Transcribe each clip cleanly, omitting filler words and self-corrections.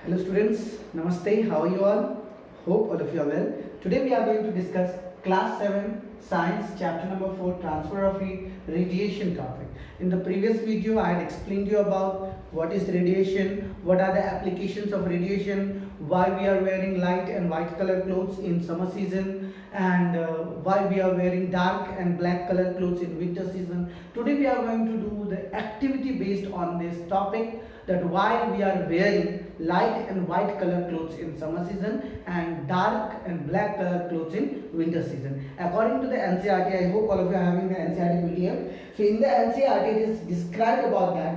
Hello students, Namaste, how are you all? Hope all of you are well. Today we are going to discuss class 7 science chapter number 4 transfer of heat radiation topic. In the previous video I had explained you about what is radiation, what are the applications of radiation, why we are wearing light and white color clothes in summer season, and why we are wearing dark and black color clothes in winter season. Today we are going to do the activity based on this topic, that why we are wearing light and white color clothes in summer season and dark and black color clothes in winter season. According to the NCERT, I hope all of you are having the NCERT PDF. So in the NCERT it is described about that.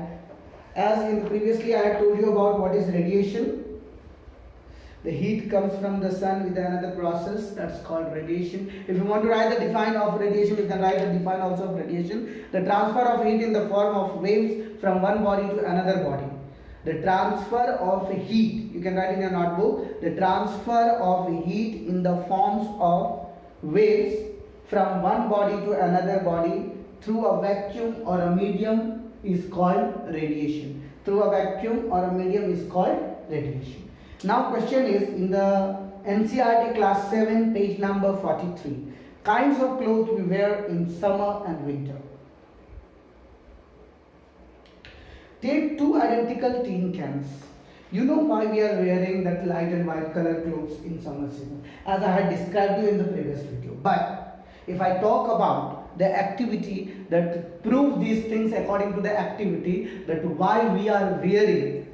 As in previously I had told you about what is radiation. The heat comes from the sun with another process, that's called radiation. If you want to write the define of radiation, you can write the define also of radiation. The transfer of heat in the form of waves from one body to another body. The transfer of heat, you can write in your notebook, the transfer of heat in the forms of waves from one body to another body through a vacuum or a medium is called radiation. Through a vacuum or a medium is called radiation. Now question is in the NCERT class 7 page number 43. Kinds of clothes we wear in summer and winter. Take two identical tin cans. You know why we are wearing that light and white color clothes in summer season, as I had described you in the previous video. But if I talk about the activity that prove these things according to the activity, that why we are wearing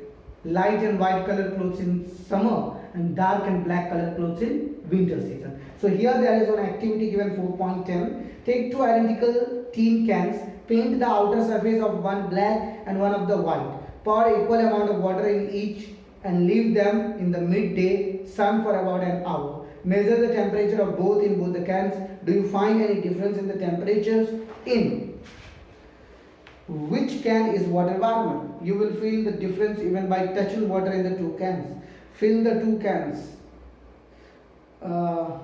light and white color clothes in summer and dark and black color clothes in winter season. So here there is one activity given 4.10. Take two identical tin cans, paint the outer surface of one black and one of the white. Pour equal amount of water in each and leave them in the midday sun for about an hour. Measure the temperature of both in both the cans. Do you find any difference in the temperatures? In which can is water warmer? You will feel the difference even by touching water in the two cans. Fill the two cans. Now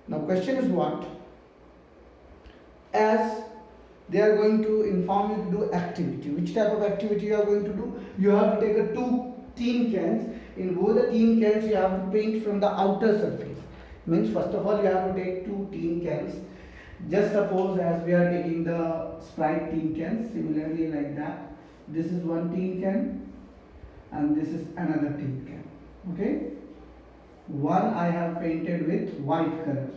question is what? As they are going to inform you to do activity. Which type of activity you are going to do? You have to take a two tin cans. In both the tin cans you have to paint from the outer surface. Means first of all you have to take two tin cans. Just suppose as we are taking the Sprite tin cans, similarly like that. This is one tin can and this is another tin can. Okay. One I have painted with white color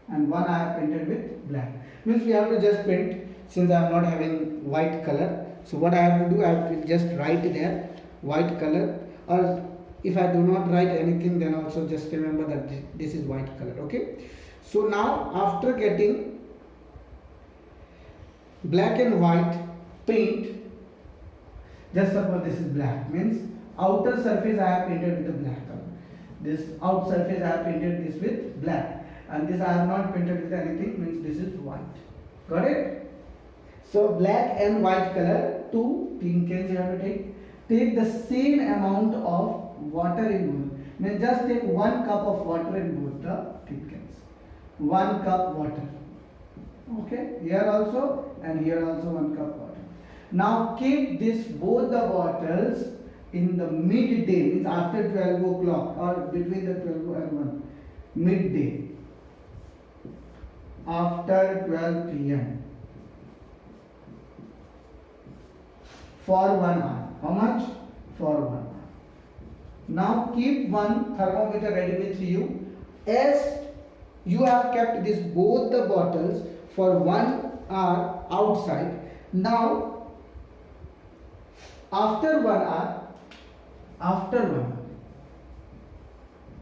and one I have painted with black. Means we have to just paint, since I am not having white color. So what I have to do, I have to just write there white color, or if I do not write anything, then also just remember that this is white color. Okay. So now after getting black and white paint, just suppose this is black, means outer surface I have painted with the black color. This outer surface I have painted this with black, and this I have not painted with anything, means this is white. Got it? So black and white color, two tin cans you have to take. Take the same amount of water in both. Means just take 1 cup of water in both the tin cans. 1 cup water. Okay, here also and here also 1 cup water. Now keep this both the bottles in the midday, means after 12 o'clock or between the 12 and 1. Midday. After 12 p.m. for 1 hour. How much? For 1 hour. Now keep one thermometer ready with you. As you have kept this both the bottles for 1 hour outside. Now after 1 hour,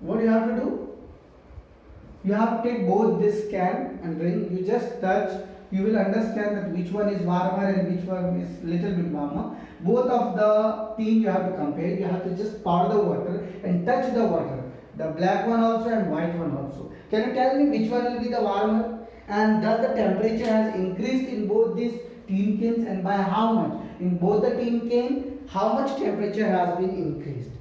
what you have to do? You have to take both this can and drink. You just touch. You will understand that which one is warmer and which one is little bit warmer. Both of the tin you have to compare. You have to just pour the water and touch the water. The black one also and white one also. Can you tell me which one will be the warmer? And does the temperature has increased in both these tin cans, and by how much? In both the tin can, how much temperature has been increased?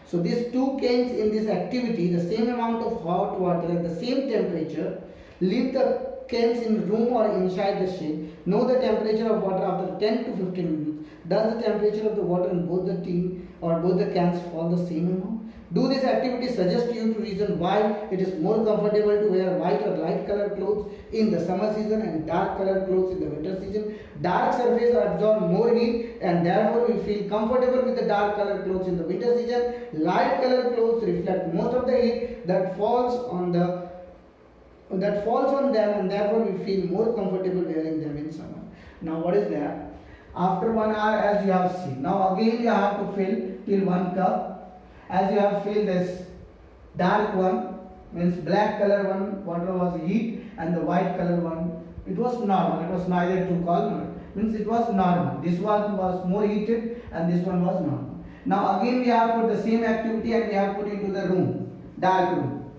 So these two cans in this activity, the same amount of hot water at the same temperature, leave the cans in room or inside the shed. Know the temperature of water after 10 to 15 minutes. Does the temperature of the water in both the tin or both the cans fall the same amount? Do these activities suggest you to reason why it is more comfortable to wear white or light colored clothes in the summer season and dark colored clothes in the winter season? Dark surfaces absorb more heat and therefore we feel comfortable with the dark colored clothes in the winter season. Light colored clothes reflect most of the heat that falls on them and therefore we feel more comfortable wearing them in summer. Now what is that? After 1 hour, as you have seen, now again you have to fill 1 cup. As you have filled this dark one, means black color one water was heat and the white color one, it was normal, it was neither too cold nor, means it was normal. This one was more heated and this one was normal. Now again we have put the same activity and we have put into the room, dark room.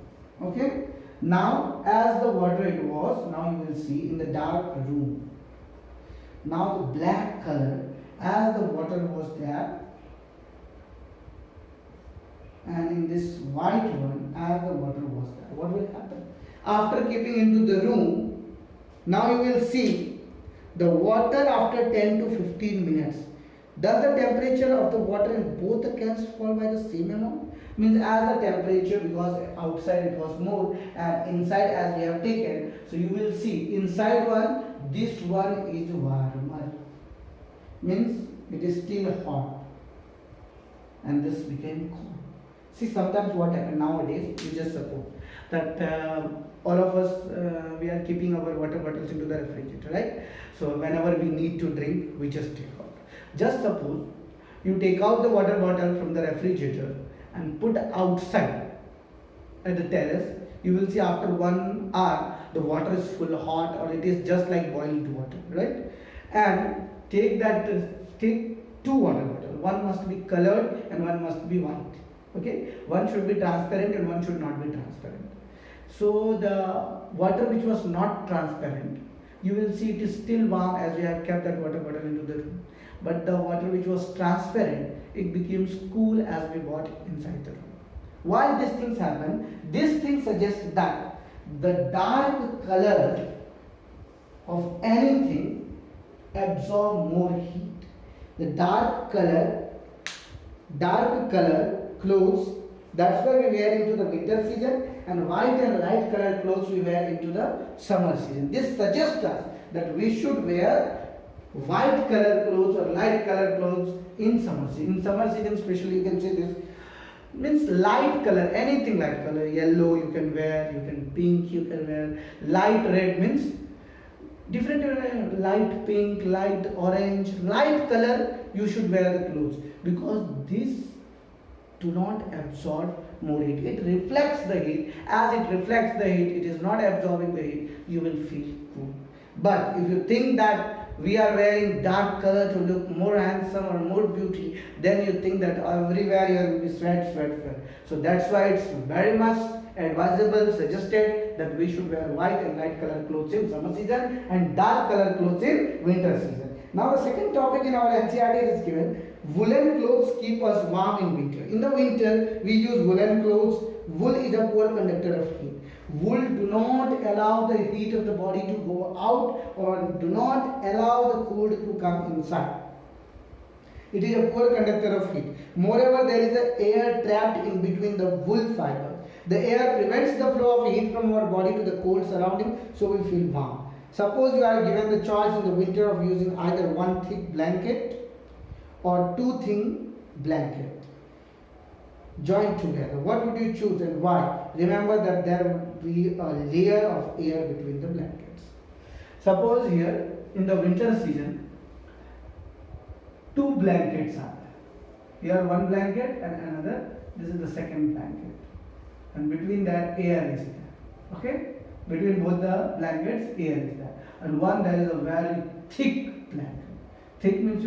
Okay. Now as the water it was, now you will see in the dark room. Now the black color, as the water was there, and in this white one, as the water was there, what will happen? After keeping into the room, now you will see the water after 10 to 15 minutes. Does the temperature of the water in both the cans fall by the same amount? Means as the temperature, because outside it was more and inside as we have taken, so you will see inside one, this one is warmer, means it is still hot and this became cold. See, sometimes what happens nowadays, you just suppose that all of us we are keeping our water bottles into the refrigerator, right? So whenever we need to drink, we just take out. Just suppose you take out the water bottle from the refrigerator and put outside at the terrace. You will see after 1 hour the water is full hot or it is just like boiled water, right? And take 2 water bottles. One must be colored and one must be white. Okay, one should be transparent and one should not be transparent. So the water which was not transparent, you will see it is still warm as we have kept that water bottle into the room. But the water which was transparent, it becomes cool as we brought inside the room. Why these things happen? This thing suggests that the dark color of anything absorb more heat. The dark color clothes, that's why we wear into the winter season, and white and light colored clothes we wear into the summer season. This suggests us that we should wear white colored clothes or light colored clothes in summer season. In summer season especially, you can say this means light color, anything light color, yellow you can wear, you can pink you can wear, light red means different light pink, light orange, light color you should wear the clothes, because this do not absorb more heat. It reflects the heat. As it reflects the heat, it is not absorbing the heat, you will feel cool. But if you think that we are wearing dark color to look more handsome or more beauty, then you think that everywhere you will be sweat. So that's why it's very much advisable, suggested that we should wear white and light colored clothes in summer season and dark colored clothes in winter season. Now the second topic in our NCERT is given, woolen clothes keep us warm in winter. In the winter, we use woolen clothes. Wool is a poor conductor of heat. Wool do not allow the heat of the body to go out or do not allow the cold to come inside. It is a poor conductor of heat. Moreover, there is an air trapped in between the wool fiber. The air prevents the flow of heat from our body to the cold surrounding, so we feel warm. Suppose you are given the choice in the winter of using either one thick blanket or 2 thin blankets joined together. What would you choose and why? Remember that there would be a layer of air between the blankets. Suppose here in the winter season, 2 blankets are there. Here one blanket and another, this is the second blanket. And between that air is there. Okay? Between both the blankets, air is there. And one there is a very thick blanket. Thick means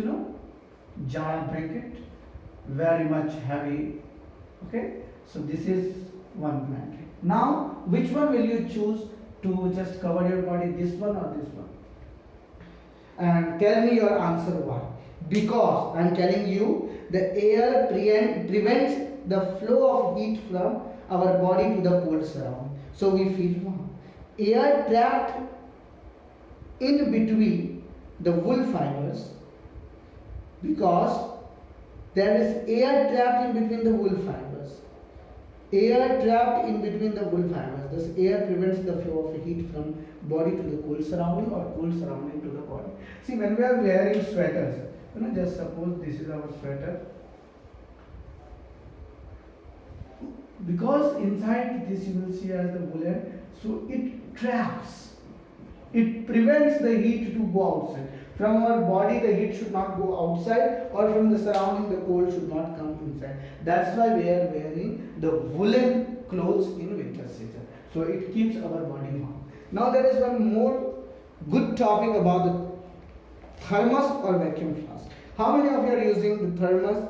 giant blanket, very much heavy. Okay? So this is one blanket. Now, which one will you choose to just cover your body, this one or this one? And tell me your answer why. Because I am telling you, the air prevents the flow of heat from our body to the cold surrounding. So we feel warm. Air trapped in between the wool fibers Because there is air trapped in between the wool fibers. Air trapped in between the wool fibers. This air prevents the flow of heat from body to the cool surrounding or cool surrounding to the body. See, when we are wearing sweaters, just suppose this is our sweater. Because inside this you will see as the woolen, so it traps. It prevents the heat to go outside. From our body the heat should not go outside, or from the surrounding the cold should not come inside. That's why we are wearing the woolen clothes in winter season. So it keeps our body warm. Now there is one more good topic about the thermos or vacuum flask. How many of you are using the thermos?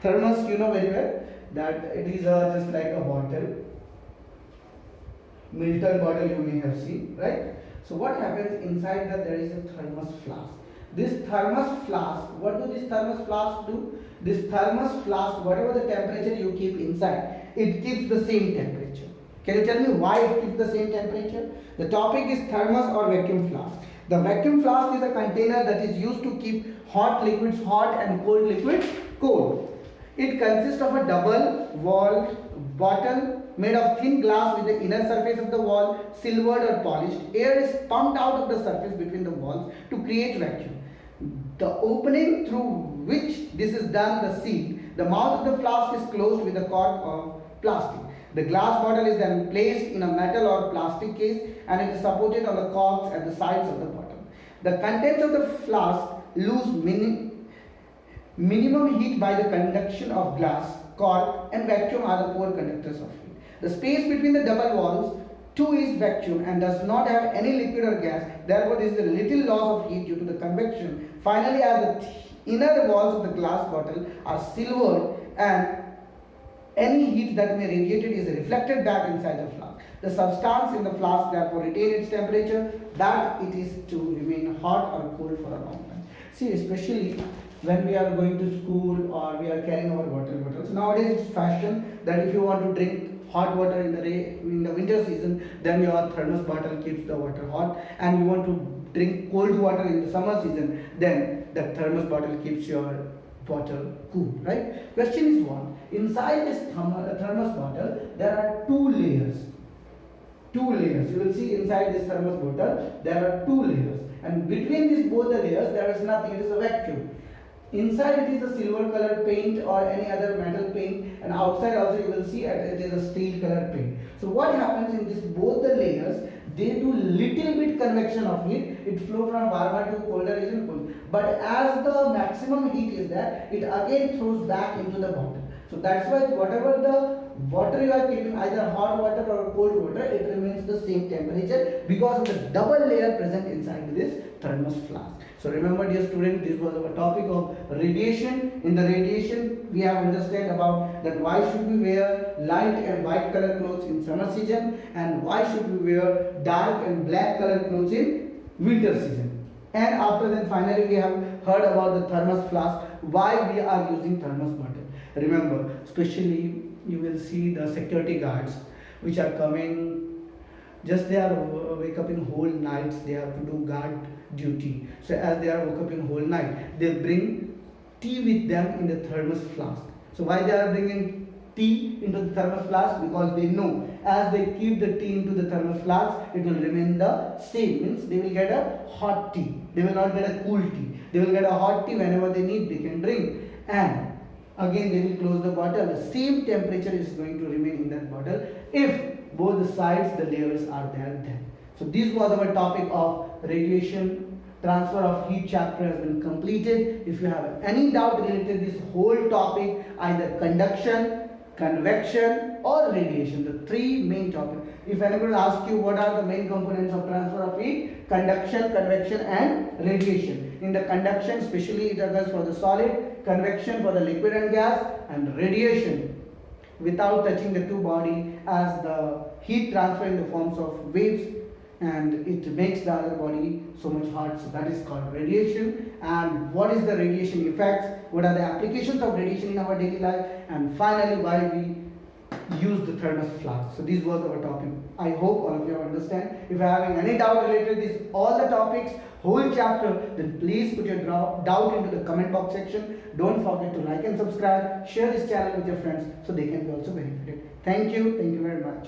Thermos, you know very well that it is just like a bottle. Milton bottle you may have seen, right? So what happens inside that there is a thermos flask. This thermos flask, what do this thermos flask do? This thermos flask, whatever the temperature you keep inside, it keeps the same temperature. Can you tell me why it keeps the same temperature? The topic is thermos or vacuum flask. The vacuum flask is a container that is used to keep hot liquids hot and cold liquids cold. It consists of a double-walled bottle made of thin glass with the inner surface of the wall silvered or polished. Air is pumped out of the surface between the walls to create vacuum. The opening through which this is done, the seal, the mouth of the flask is closed with a cork of plastic. The glass bottle is then placed in a metal or plastic case and it is supported on the corks at the sides of the bottle. The contents of the flask lose minimum heat by the conduction of glass, cork and vacuum are the poor conductors of heat. The space between the double walls too is vacuum and does not have any liquid or gas. Therefore, there is a little loss of heat due to the convection. Finally, as the inner walls of the glass bottle are silvered and any heat that may radiated is reflected back inside the flask. The substance in the flask therefore retain its temperature that it is to remain hot or cold for a long time. See, especially when we are going to school or we are carrying our water bottles. Nowadays it's fashion that if you want to drink hot water in the winter season, then your thermos bottle keeps the water hot, and you want to drink cold water in the summer season, then the thermos bottle keeps your bottle cool, right? Question is one. Inside this thermos bottle, there are two layers. Two layers. You will see inside this thermos bottle, there are two layers. And between these both the layers, there is nothing. It is a vacuum. Inside it is a silver color paint or any other metal paint, and outside also you will see it is a steel color paint. So what happens in this both the layers, they do little bit convection of heat. It flow from warmer to colder region cold. But as the maximum heat is there, it again throws back into the bottle. So that's why whatever the water you are keeping, either hot water or cold water, it remains the same temperature because of the double layer present inside this thermos flask. So remember, dear student, this was our topic of radiation. In the radiation, we have understood about that why should we wear light and white color clothes in summer season, and why should we wear dark and black color clothes in winter season. And after that, finally, we have heard about the thermos flask, why we are using thermos bottle. Remember, especially you will see the security guards which are coming. Just they are wake up in whole nights, they have to do guard duty. So as they are woke up in whole night, they bring tea with them in the thermos flask. So why they are bringing tea into the thermos flask? Because they know as they keep the tea into the thermos flask, it will remain the same. Means they will get a hot tea. They will not get a cool tea. They will get a hot tea whenever they need, they can drink. And again they will close the bottle. The same temperature is going to remain in that bottle if both the sides, the layers are there then. So this was our topic of radiation transfer of heat chapter has been completed. If you have any doubt related to this whole topic, either conduction, convection or radiation, the three main topics. If anybody asks you what are the main components of transfer of heat, conduction, convection and radiation. In the conduction, especially it occurs for the solid, convection for the liquid and gas, and radiation without touching the two body as the heat transfer in the forms of waves, and it makes the other body so much hot. So that is called radiation. And what is the radiation effects? What are the applications of radiation in our daily life? And finally, why we use the thermos flask. So this was our topic. I hope all of you understand. If you are having any doubt related to this, all the topics, whole chapter, then please put your doubt into the comment box section. Don't forget to like and subscribe. Share this channel with your friends so they can be also benefited. Thank you very much.